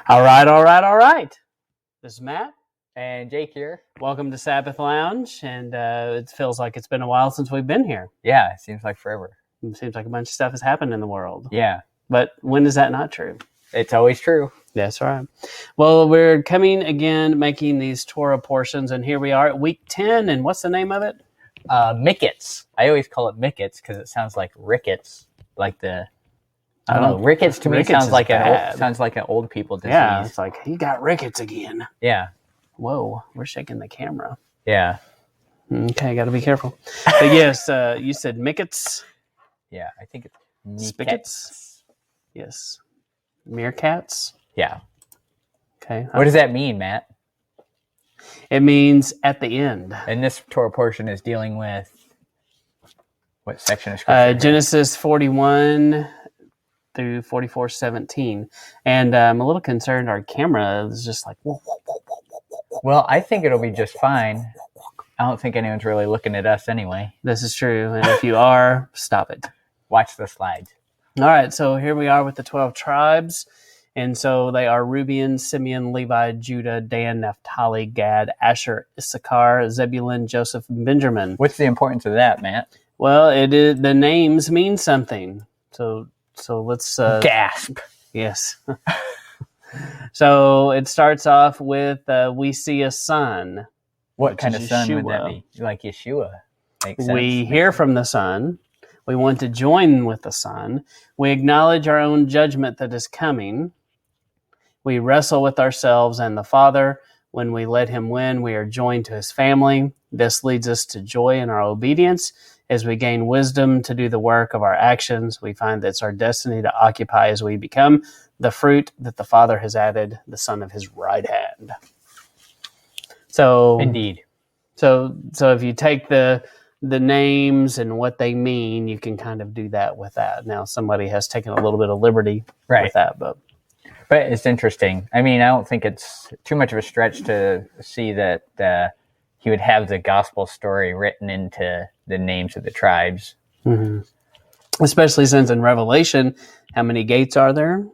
All right. This is Matt. And Jake here. Welcome to Sabbath Lounge. And it feels like it's been a while since we've been here. Yeah, it seems like forever. It seems like a bunch of stuff has happened in the world. Yeah. But when is that not true? It's always true. That's right. Well, we're coming again, making these Torah portions. And here we are at week 10. And what's the name of it? Miketz. I always call it Miketz because it sounds like rickets. Like the... I don't know. Rickets to me sounds like an old people disease. Yeah, it's like, he got rickets again. Yeah. Whoa, we're shaking the camera. Yeah. Okay, got to be careful. But yes, you said Miketz. Yeah, I think it's Spigots. Yes. Meerkats. Yeah. Okay. What does that mean, Matt? It means at the end. And this Torah portion is dealing with what section of scripture? Genesis 41 through 44:17. And I'm a little concerned our camera is just like, whoa, whoa, whoa, whoa, whoa, whoa. Well, I think it'll be just fine. I don't think anyone's really looking at us anyway. This is true. And if you are, stop it. Watch the slides. All right. So here we are with the 12 tribes. And so they are Reuben, Simeon, Levi, Judah, Dan, Naphtali, Gad, Asher, Issachar, Zebulun, Joseph, and Benjamin. What's the importance of that, Matt? Well, the names mean something. So let's... gasp. Yes. So it starts off with, we see a son. What kind of son Yeshua. would that be? Like Yeshua. Makes sense. We hear from the son. We want to join with the son. We acknowledge our own judgment that is coming. We wrestle with ourselves and the Father. When we let him win, we are joined to his family. This leads us to joy in our obedience. As we gain wisdom to do the work of our actions, we find that it's our destiny to occupy as we become the fruit that the Father has added, the Son of his right hand. So, indeed. So if you take the names and what they mean, you can kind of do that with that. Now, somebody has taken a little bit of liberty with that, but it's interesting. I mean, I don't think it's too much of a stretch to see that he would have the gospel story written into the names of the tribes. Mm-hmm. Especially since in Revelation, how many gates are there?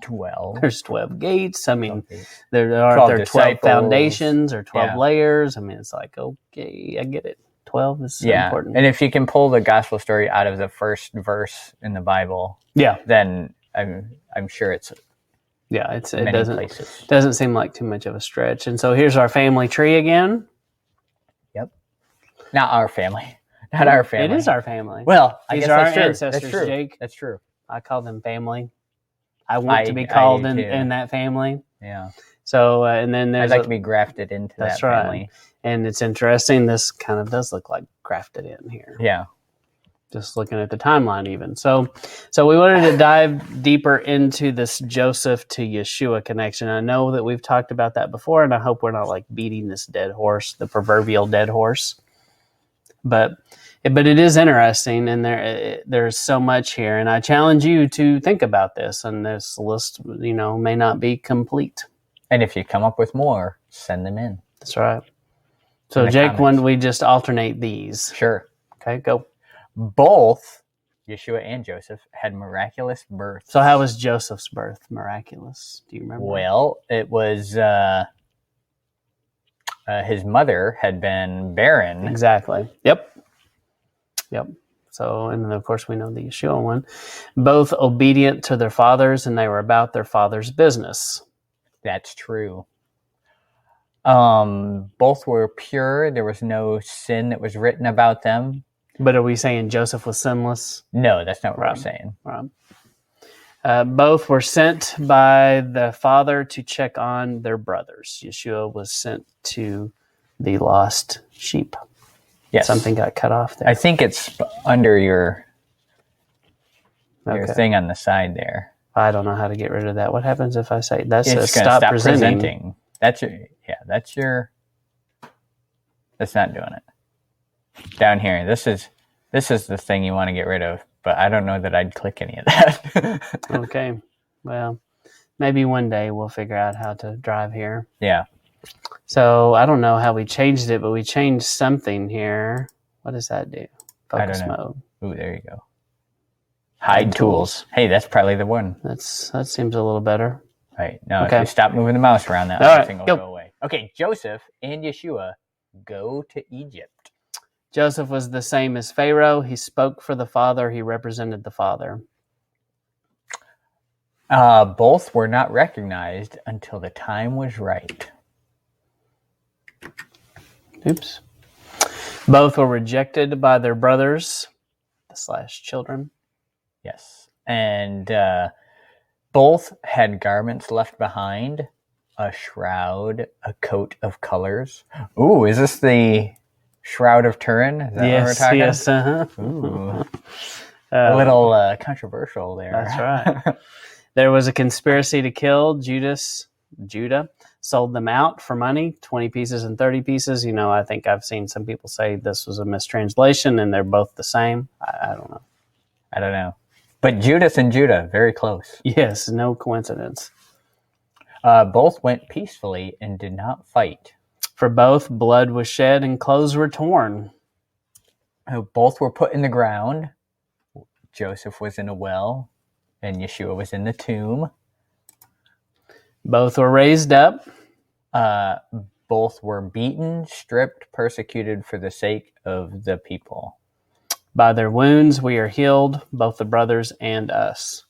12. There's 12 gates. I mean, there are 12 foundations or 12 layers. I mean, it's like, okay, I get it. 12 is important. And if you can pull the gospel story out of the first verse in the Bible, then I'm sure it's it doesn't seem like too much of a stretch. And so here's our family tree again. Yep. Not our family. Not our family. It is our family. Well, I These guess are that's our true. ancestors, That's true. Jake. That's true. I call them family. I want to be called in that family. Yeah. So, and then there's... I'd like to be grafted into that family. Right. And it's interesting. This kind of does look like grafted in here. Yeah. Just looking at the timeline even. So we wanted to dive deeper into this Joseph to Yeshua connection. I know that we've talked about that before, and I hope we're not like beating this dead horse, the proverbial dead horse. But it is interesting, and there's so much here. And I challenge you to think about this, and this list, may not be complete. And if you come up with more, send them in. That's right. So Jake, when we just alternate these. Sure. Okay, go. Both Yeshua and Joseph had miraculous births. So how was Joseph's birth miraculous? Do you remember? Well, it was his mother had been barren. Exactly. Yep. So, and then of course we know the Yeshua one. Both obedient to their fathers, and they were about their father's business. That's true. Both were pure. There was no sin that was written about them. But are we saying Joseph was sinless? No, that's not what we're saying. Right. Both were sent by the father to check on their brothers. Yeshua was sent to the lost sheep. Yes. Something got cut off there. I think it's under your thing on the side there. I don't know how to get rid of that. What happens if I say that's it's stop presenting? That's not doing it. Down here, this is the thing you want to get rid of, but I don't know that I'd click any of that. Okay. Well, maybe one day we'll figure out how to drive here. Yeah. So I don't know how we changed it, but we changed something here. What does that do? Focus mode. Ooh, there you go. Hide tools. Hey, that's probably the one. That seems a little better. Right. No, Okay. if you stop moving the mouse around, that All other right, thing will go. go away. Okay, Joseph and Yeshua go to Egypt. Joseph was the same as Pharaoh. He spoke for the Father. He represented the Father. Both were not recognized until the time was right. Oops. Both were rejected by their brothers / children. Yes. And both had garments left behind, a shroud, a coat of colors. Ooh, is this the Shroud of Turin? Is that what we're talking about? Yes. Uh-huh. Ooh. A little controversial there. That's right. There was a conspiracy to kill Judah sold them out for money, 20 pieces and 30 pieces. I think I've seen some people say this was a mistranslation and they're both the same. I don't know. I don't know. But Judas and Judah, very close. Yes, no coincidence. Both went peacefully and did not fight. For both, blood was shed and clothes were torn. Both were put in the ground. Joseph was in a well, and Yeshua was in the tomb. Both were raised up. Both were beaten, stripped, persecuted for the sake of the people. By their wounds we are healed, both the brothers and us.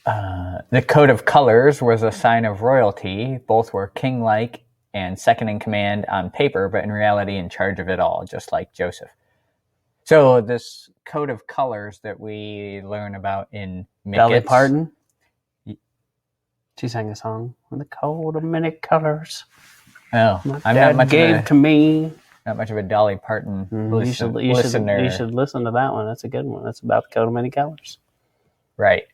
The coat of colors was a sign of royalty. Both were king-like and second in command on paper, but in reality in charge of it all, just like Joseph. So this coat of colors that we learn about in Miketz. Dolly Parton? She sang a song, "The coat of many colors." Oh, I'm not much gave to me. Not much of a Dolly Parton listener. You should listen to that one. That's a good one. That's about the coat of many colors. Right.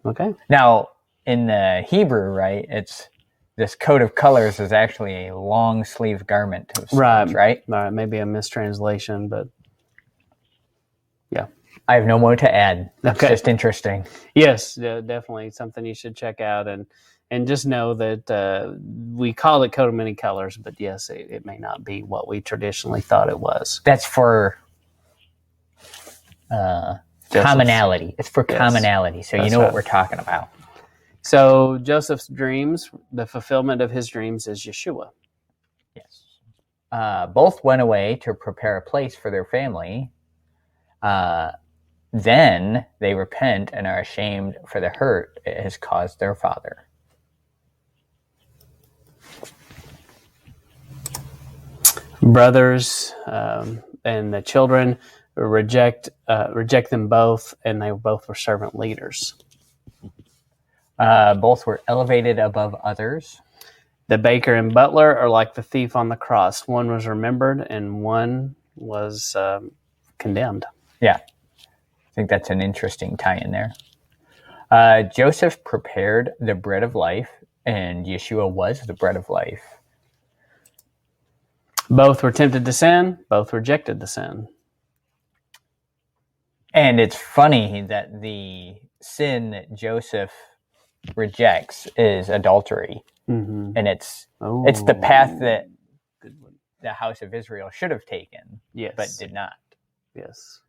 Okay. Now, in the Hebrew, right, it's this coat of colors is actually a long sleeve garment of sorts, right? Right. Maybe a mistranslation, but yeah. I have no more to add. Okay. It's just interesting. Yes, definitely something you should check out, and just know that we call it coat of many colors, but yes, it may not be what we traditionally thought it was. That's for commonality. It's for commonality, so you know what we're talking about. So Joseph's dreams, the fulfillment of his dreams is Yeshua. Yes. Both went away to prepare a place for their family. Then they repent and are ashamed for the hurt it has caused their father. Brothers and the children reject them both, and they both were servant leaders. Both were elevated above others. The baker and butler are like the thief on the cross. One was remembered and one was condemned. Yeah. I think that's an interesting tie-in there. Joseph prepared the bread of life, and Yeshua was the bread of life. Both were tempted to sin. Both rejected the sin. And it's funny that the sin that Joseph rejects is adultery. Mm-hmm. And it's the path that the house of Israel should have taken, but did not. Yes.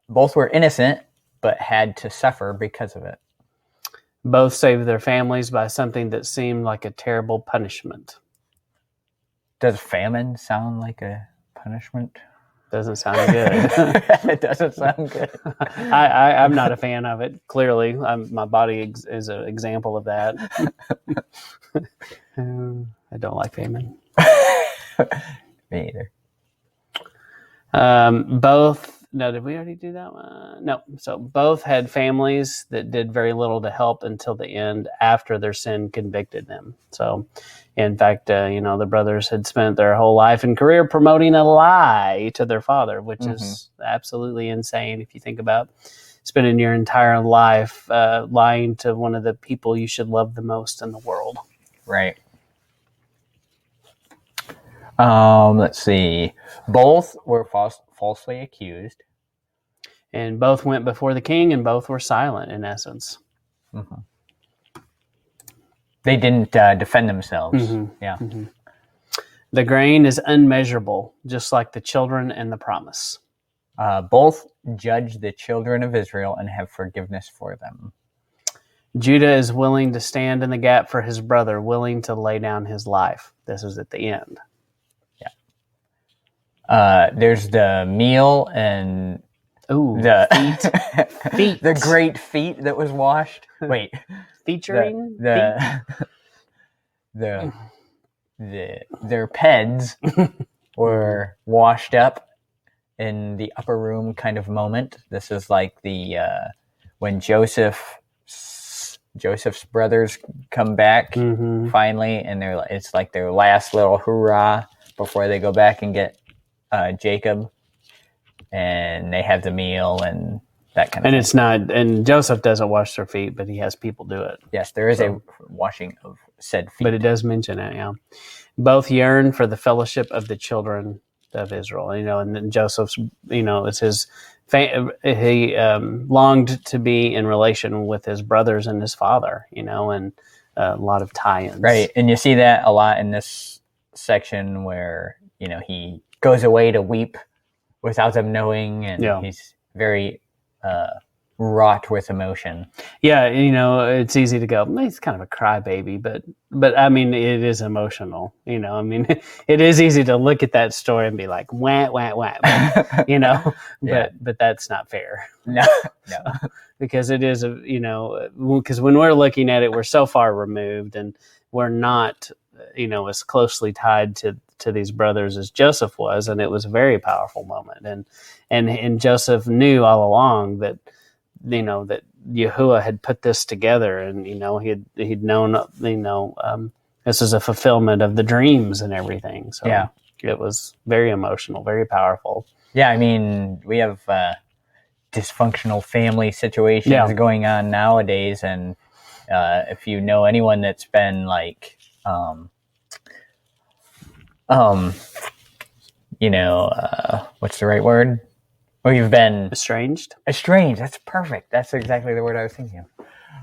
Both were innocent, but had to suffer because of it. Both saved their families by something that seemed like a terrible punishment. Does famine sound like a punishment? Doesn't sound good. It doesn't sound good. I'm not a fan of it, clearly. My body is an example of that. I don't like famine. Me either. No, did we already do that one? No. So both had families that did very little to help until the end after their sin convicted them. So, in fact, the brothers had spent their whole life and career promoting a lie to their father, which is absolutely insane if you think about spending your entire life lying to one of the people you should love the most in the world. Right. Let's see. Both were falsely accused. And both went before the king, and both were silent, in essence. Mm-hmm. They didn't defend themselves. Mm-hmm. Yeah. Mm-hmm. The grain is unmeasurable, just like the children and the promise. Both judge the children of Israel and have forgiveness for them. Judah is willing to stand in the gap for his brother, willing to lay down his life. This is at the end. There's the meal and the feet. the great feet that was washed. Wait, featuring their peds were washed up in the upper room kind of moment. This is like the when Joseph's brothers come back finally, and it's like their last little hurrah before they go back and get Jacob, and they have the meal and that kind of thing. It's not, and Joseph doesn't wash their feet, but he has people do it. Yes, there is a washing of said feet. But it does mention it, yeah. Both yearn for the fellowship of the children of Israel, and then Joseph's, it's his, he longed to be in relation with his brothers and his father, and a lot of tie-ins. Right, and you see that a lot in this section where, he goes away to weep without them knowing, and he's very wrought with emotion. Yeah, it's easy to go, he's kind of a crybaby, but I mean, it is emotional. It is easy to look at that story and be like, wah, wah, wah, but that's not fair. No. Because it is, because when we're looking at it, we're so far removed, and we're not, as closely tied to these brothers as Joseph was, and it was a very powerful moment. And Joseph knew all along that, that Yahuwah had put this together, and he'd known, this is a fulfillment of the dreams and everything. So it was very emotional, very powerful. Yeah, I mean, we have dysfunctional family situations going on nowadays, and if you know anyone that's been like what's the right word? Where you've been estranged. That's perfect. That's exactly the word I was thinking of.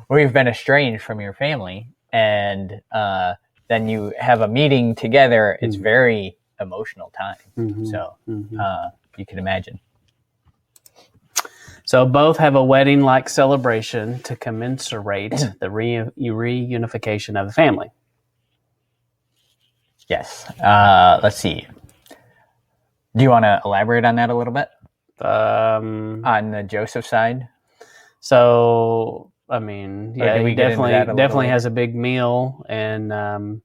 Where you've been estranged from your family, and then you have a meeting together. It's very emotional time. So you can imagine. So both have a wedding-like celebration to commensurate the reunification of the family. Yes. Let's see. Do you want to elaborate on that a little bit? On the Joseph side? So, I mean, he definitely has a big meal, and,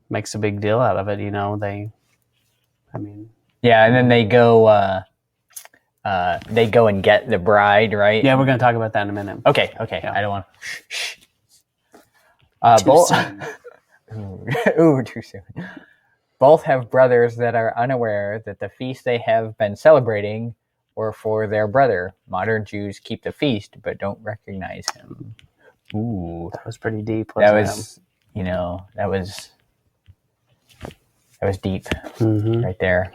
makes a big deal out of it. Yeah, and then they go and get the bride, right? Yeah, we're going to talk about that in a minute. Okay. Yeah. I don't want to. Too soon. Ooh, too soon. Both have brothers that are unaware that the feast they have been celebrating were for their brother. Modern Jews keep the feast, but don't recognize him. Ooh. That was pretty deep. That was deep right there.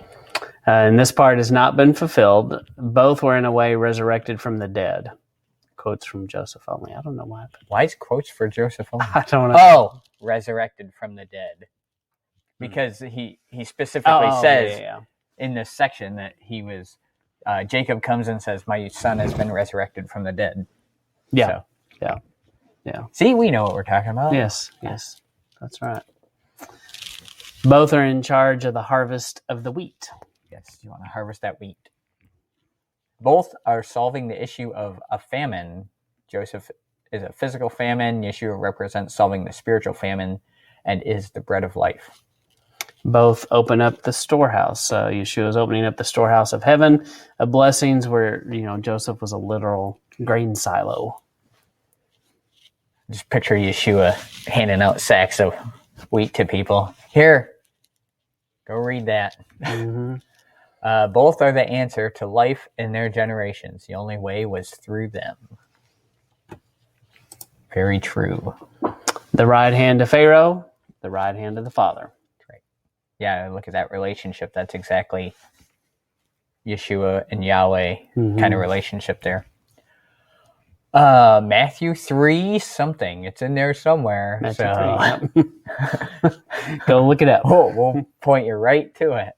And this part has not been fulfilled. Both were in a way resurrected from the dead. Quotes from Joseph only. I don't know why. Why is quotes for Joseph only? I don't know. Oh, resurrected from the dead. Because he specifically says in this section that he was, Jacob comes and says, my son has been resurrected from the dead. Yeah. So. Yeah. See, we know what we're talking about. Yes. That's right. Both are in charge of the harvest of the wheat. Yes, you want to harvest that wheat. Both are solving the issue of a famine. Joseph is a physical famine. Yeshua represents solving the spiritual famine and is the bread of life. Both open up the storehouse. Yeshua is opening up the storehouse of heaven, of blessings, where Joseph was a literal grain silo. Just picture Yeshua handing out sacks of wheat to people. Here, go read that. Both are the answer to life in their generations. The only way was through them. Very true. The right hand of Pharaoh, the right hand of the Father. Right. Yeah, look at that relationship. That's exactly Yeshua and Yahweh kind of relationship there. Matthew 3 something. It's in there somewhere. Matthew 3, yep. Go look it up. We'll point you right to it.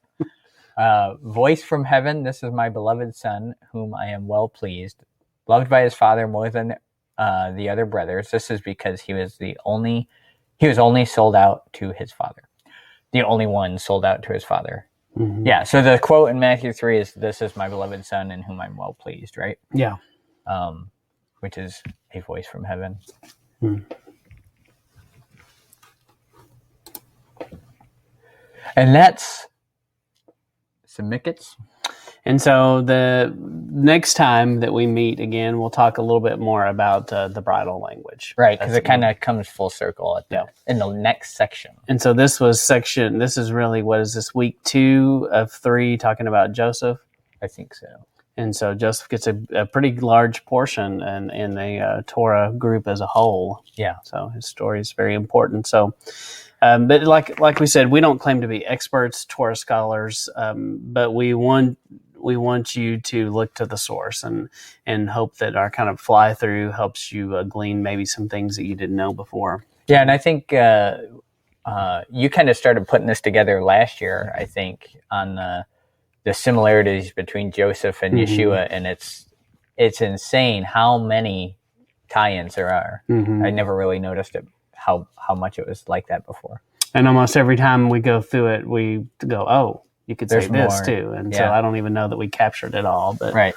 Voice from heaven, this is my beloved son, whom I am well pleased, loved by his father more than the other brothers. This is because he was only sold out to his father. The only one sold out to his father. Mm-hmm. Yeah, so the quote in Matthew 3 is, "This is my beloved son in whom I'm well pleased," right? Yeah. Which is a voice from heaven. Mm. And that's some Miketz. And so the next time that we meet again, we'll talk a little bit more about the bridal language. Right, because it kind of comes full circle in the next section. And so this is really, what is this, week 2 of 3, talking about Joseph? I think so. And so Joseph gets a pretty large portion in the Torah group as a whole. Yeah. So his story is very important. So, but like we said, we don't claim to be experts, Torah scholars, but we want you to look to the source and hope that our kind of fly through helps you glean maybe some things that you didn't know before. Yeah, and I think you kind of started putting this together last year, I think, on the similarities between Joseph and Yeshua, and it's insane how many tie-ins there are. I never really noticed it, how much it was like that before. And almost every time we go through it, we go, oh, you could say this more, too. And so I don't even know that we captured it all. But, right.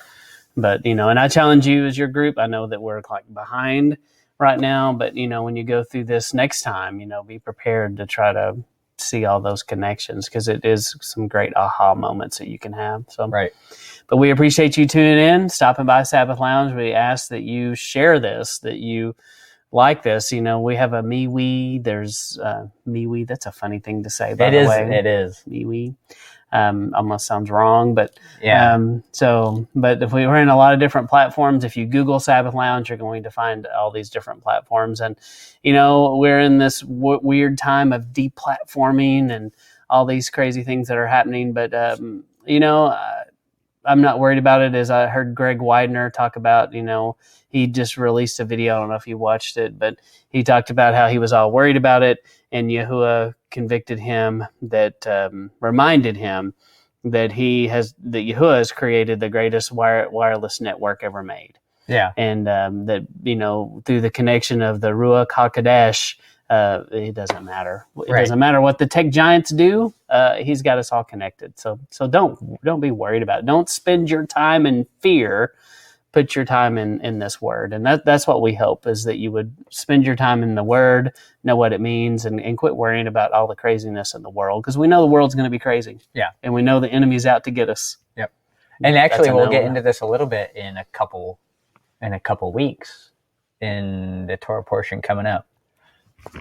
But, and I challenge you as your group. I know that we're like behind right now, but, when you go through this next time, be prepared to try to see all those connections, because it is some great aha moments that you can have. So, right. But we appreciate you tuning in, stopping by Sabbath Lounge. We ask that you share this, that you like this. We have a MeWe. There's MeWe. That's a funny thing to say, by the way. It is. MeWe. Almost sounds wrong, but yeah. But if we're in a lot of different platforms, if you Google Sabbath Lounge, you're going to find all these different platforms. And, we're in this weird time of deplatforming and all these crazy things that are happening. But, I'm not worried about it. As I heard Greg Widener talk about, he just released a video. I don't know if you watched it, but he talked about how he was all worried about it. And Yahuwah convicted him, that reminded him that Yahuwah has created the greatest wireless network ever made. Yeah. And that, through the connection of the Ruach HaKodesh, it doesn't matter. It doesn't matter what the tech giants do. He's got us all connected. So don't be worried about it. Don't spend your time in fear. Put your time in this word. And that's what we hope, is that you would spend your time in the word, know what it means, and quit worrying about all the craziness in the world, because we know the world's going to be crazy. Yeah. And we know the enemy's out to get us. Yep. And actually, we'll get into this a little bit in a couple weeks in the Torah portion coming up,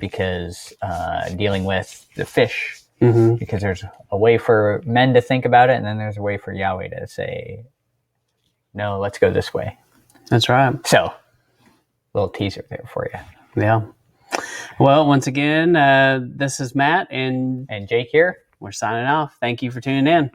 because dealing with the fish, because there's a way for men to think about it, and then there's a way for Yahweh to say, no, let's go this way. That's right. So, little teaser there for you. Yeah. Well, once again, this is Matt and Jake here. We're signing off. Thank you for tuning in.